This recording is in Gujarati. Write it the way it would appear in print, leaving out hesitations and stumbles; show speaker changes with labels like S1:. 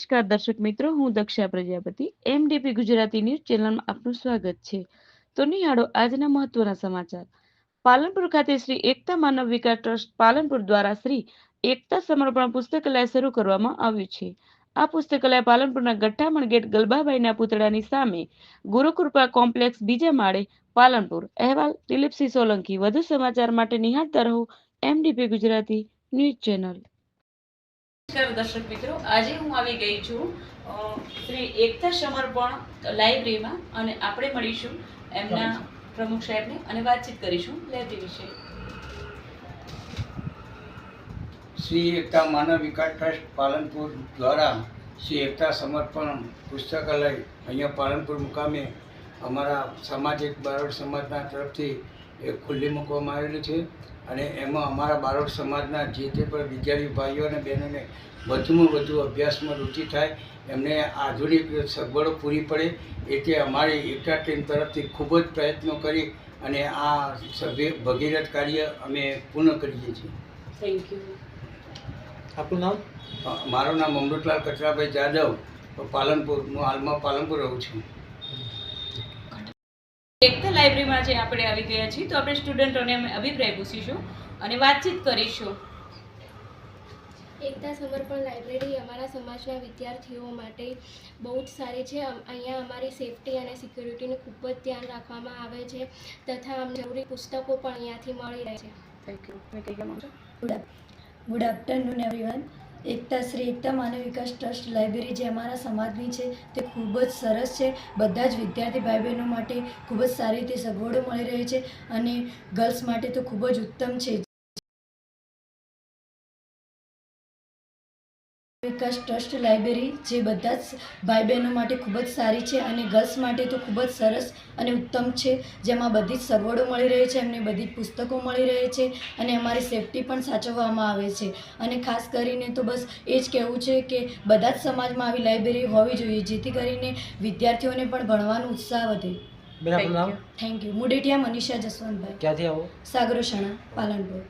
S1: નમસ્કાર દર્શક મિત્રો, હું દક્ષા પ્રજાપતિ એમડીપી ગુજરાતી ન્યૂઝ ચેનલમાં આપનું સ્વાગત છે. તો નિહાળો આજના મહત્વના સમાચાર. પાલનપુર ખાતે શ્રી એકતા માનવ વિકાસ ટ્રસ્ટ પાલનપુર દ્વારા શ્રી એકતા સમર્પણ પુસ્તકાલય શરૂ કરવામાં આવ્યું છે. આ પુસ્તકાલય પાલનપુરના ગઠ્ઠામણ ગેટ ગલબાભાઈના પુતળાની સામે ગુરુકૃપા કોમ્પ્લેક્સ બીજા માળે પાલનપુર. અહેવાલ દિલીપસિંહ સોલંકી. વધુ સમાચાર માટે નિહાળતા રહો એમડીપી ગુજરાતી ન્યૂઝ ચેનલ. નમસ્કાર દર્શક મિત્રો, આજે હું આવી ગઈ છું શ્રી એકતા સમર્પણ લાઇબ્રેરીમાં અને આપણે મળીશું એમના પ્રમુખ સાહેબને અને વાતચીત કરીશું લાઇબ્રેરી વિશે.
S2: શ્રી એકતા માનવ વિકાસ ટ્રસ્ટ પાલનપુર દ્વારા શ્રી એકતા સમર્પણ પુસ્તકાલય અહીંયા પાલનપુર મુકામે અમારા સામાજિક બારોટ સમાજના તરફથી એ ખુલ્લી મૂકવામાં આવેલું છે અને એમાં અમારા બારોટ સમાજના જે પણ વિદ્યાર્થી ભાઈઓ અને બહેનોને વધુમાં વધુ અભ્યાસમાં રુચિ થાય, એમને આધુનિક સગવડો પૂરી પડે એટલે અમારી એકતા ટીમ તરફથી ખૂબ જ પ્રયત્નો કરી અને આ ભગીરથ કાર્ય અમે પૂર્ણ કરીએ છીએ.
S1: Thank you.
S2: આપનું નામ? મારું નામ અમૃતલાલ કચરાભાઈ જાદવ, પાલનપુર. હું હાલમાં પાલનપુર રહું છું.
S1: એકતા લાઇબ્રેરીમાં જે આપણે આવી ગયા છીએ તો આપણે સ્ટુડન્ટોને અમે અભિપ્રાય પૂછીશું અને વાતચીત કરીશું.
S3: એકતા સમર્પણ લાઇબ્રેરી અમારા સમાજના વિદ્યાર્થીઓ માટે બહુ જ સારી છે. અહીંયા અમારી સેફટી અને સિક્યુરિટીનું ખૂબ જ ધ્યાન રાખવામાં આવે છે તથા જરૂરી પુસ્તકો પણ અહીંયાથી મળી રહે છે.
S1: Thank you. મેં કહી ગયા.
S4: Good afternoon everyone. Shri Ekta Manav Vikas trust library જે અમારા સમાજની છે તે ખૂબ જ સરસ છે. બધા જ વિદ્યાર્થી ભાઈ બહેનો માટે ખૂબ જ સારી રીતે સગવડો મળી રહે છે અને ગર્લ્સ માટે તો ખૂબ જ ઉત્તમ છે. વિકાસ ટ્રસ્ટ લાઇબ્રેરી જે બધા જ ભાઈ બહેનો માટે ખૂબ જ સારી છે અને ગર્લ્સ માટે તો ખૂબ જ સરસ અને ઉત્તમ છે, જેમાં બધી જ સગવડો મળી રહે છે, એમને બધી જ પુસ્તકો મળી રહે છે અને અમારી સેફટી પણ સાચવવામાં આવે છે. અને ખાસ કરીને તો બસ એ જ કહેવું છે કે બધા જ સમાજમાં આવી લાઇબ્રેરી હોવી જોઈએ, જેથી કરીને વિદ્યાર્થીઓને પણ ભણવાનો ઉત્સાહ વધે.
S5: Thank you.
S4: Thank you. Mudetiya Manisha Jaswantbhai.
S5: ક્યાંથી આવો?
S4: સાગરોસણા, પાલનપુર.